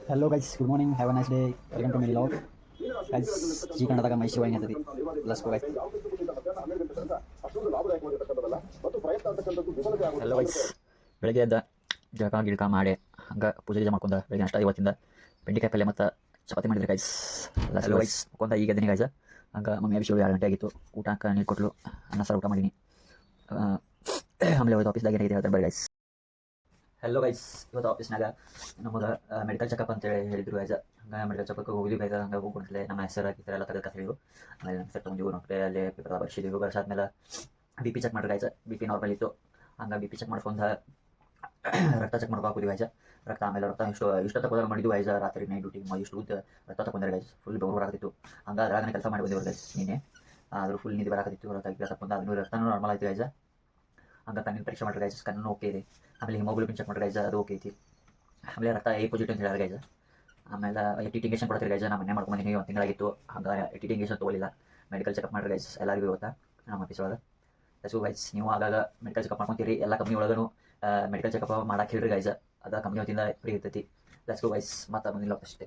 Hello guys, good morning. Have a nice day. Welcome to my vlog. Guys, G ಕನ್ನಡದಾಗ ಮೈ ಶಿವಾಯಿನಿ ಅಂತದಿ. Let's go guys. Hello guys, ಬೆಳಗ್ಗೆ ಎದ್ದ ಜಳಕ ಗಿಳಕ ಮಾಡಿ ಹಂಗೆ ಪೂಜೆ ಗೀಜೆ ಮಾಡ್ಕೊಂಡ ಬೆಳಗ್ಗೆ ನಾಷ್ಟ ಇವತ್ತಿಂದ ಬೆಂಡೆಕಾಯಿ ಪಲ್ಯ ಮತ್ತು ಚಪಾತಿ ಮಾಡಿದ್ರೆ ಗೈಸ್. ಹಲೋ ಗೈಸ್, ಮುಕೊಂಡ ಈಗ ಎದ್ದೀನಿ ಗೈಸ್. ಹಂಗೆ ಮಮ್ಮಿ ಅಭಿಷೇಕ 2 ಗಂಟೆ ಆಗಿತ್ತು. ಊಟಕ್ಕೆ ನೀರು ಕೊಟ್ಟಲು, ಅನ್ನ ಸಾರು ಊಟ ಮಾಡೀನಿ. ಆಮೇಲೆ ಇವತ್ತು ಆಫೀಸ್ದಾಗ ಏನಾಗಿದೆ ಹೇಳ್ತಾರೆ ಬರೀ ಗೈಸ್. ಹಲೋ ಗೈಸ್, ಇವತ್ತು ಆಫೀಸ್ನಾಗ ನಮಗೆ ಮೆಡಿಕಲ್ ಚೆಕಪ್ ಅಂತೇಳಿ ಹೇಳಿದ್ರು ಗೈಸ್. ಹಂಗೆ ಮೆಡಿಕಲ್ ಚೆಕಪ್ಗೆ ಹೋಗಿದ್ವಿ ಗೈಸ್. ಹಂಗೆ ಹೋಗ್ಕೊಂಡ್ಲೆ ನಮ್ಮ ಹೆಸರು ಹಾಕಿದ್ರೆ ಎಲ್ಲ ತೆಗೆದು ಹೇಳಿದ್ರು. ಆಮೇಲೆ ನಮ್ಮ ಹೆಸರು ತೊಗೊಂಡಿವು. ನಮ್ಮ ಕಡೆ ಅಲ್ಲೇ ಪೇಪರ್ ಬರ್ಸಿದ್ದೀವಿ. ಬರ್ಸಾದ್ಮೇಲೆ ಬಿ ಪಿ ಚೆಕ್ ಮಾಡ್ರಿ ಗೈಸ್. ಬಿ ಪಿ ನಾರ್ಮಲ್ ಇತ್ತು. ಹಂಗೆ ಬಿ ಪಿ ಚೆಕ್ ಮಾಡ್ಕೊಂಡು ರಕ್ತ ಚೆಕ್ ಮಾಡ್ಕೊ ಹಾಕಿದ್ವಿ ಗೈಸ್. ರಕ್ತ ಆಮೇಲೆ ರಕ್ತ ಇಷ್ಟು ತಗೋದಾಗ ಮಾಡಿದ್ವಿ ಗೈಸ್. ರಾತ್ರಿ ನೈಟ್ ಡ್ಯೂಟಿ ಇಷ್ಟು ಉದ್ದ ರಕ್ತ ತಗೊಂಡ್ರೆ ಗೈಸ್. ಫುಲ್ ಬೆವರು ಬರಾಕತ್ತಿತ್ತು. ಹಂಗೆ ಅದ್ರಾಗನೇ ಕೆಲಸ ಮಾಡಿ ಬಂದೇವ್ರು ಗೈಸ್ ನಿನ್ನೆ. ಆದರೂ ಫುಲ್ ನಿಧಿ ಬರಾಕತ್ತಿತ್ತು. ರಕ್ತ ತಗೊಂಡು ಅದನ್ನು ರಕ್ತನೂ ನಾರ್ಮಲ್ ಆಯ್ತು ಗೈಸ್. ಹಂಗೆ ಕಣ್ಣಿನ ಪರೀಕ್ಷೆ ಮಾಡ್ರಿ ಗೈಸ್. ಕಣ್ಣು ಓಕೆ ಇದೆ. ಆಮೇಲೆ ಹಿಮೋಗ್ಲೋಬಿನ್ ಚೆಕ್ ಮಾಡ್ರಿ ಗೈಸ್, ಅದು ಓಕೆ ಐತಿ. ಆಮೇಲೆ ರಕ್ತ ಎ ಪಾಸಿಟಿವ್ ಅಂತ ಹೇಳ್ಯಾರ ಗೈಸ್. ಆಮೇಲೆ ಟಿ ಟಿ ಇಂಜೆಕ್ಷನ್ ಕೊಡ್ತೀರಿ ಗೈಸ್. ನಾನು ಮನೆ ಮಾಡ್ಕೊಂಬಂದಿನಿ, 1 ತಿಂಗಳಾಗಿತ್ತು. ಹಂಗೆ ಟಿ ಟಿ ಇಂಜೆಕ್ಷನ್ ತೊಗೊಳಿಲ್ಲ. ಮೆಡಿಕಲ್ ಚೆಕಪ್ ಮಾಡ್ರಿ ಗೈಸ್ ಎಲ್ಲರಿಗೂ ಇವತ್ತು ನಮ್ಮ ಆಫೀಸ್ ಒಳಗೆ. ಸೊ ಗೈಸ್, ನೀವು ಆಗಾಗ ಮೆಡಿಕಲ್ ಚೆಕಪ್ ಮಾಡ್ಕೊತೀರಿ. ಎಲ್ಲ ಕಂಪ್ನಿ ಒಳಗೂ ಮೆಡಿಕಲ್ ಚೆಕಪ್ ಮಾಡಕ್ಕೆ ಹೇಳ್ರಿ ಗೈಸ್. ಅದು ಕಂಪ್ನಿ ವತಿಯಿಂದ ಫ್ರೀ ಇರ್ತೈತಿ. ಲೆಟ್ಸ್ ಗೋ ಗೈಸ್, ಮತ್ತೆ ಮುಂದಿನ ಅಷ್ಟೇ.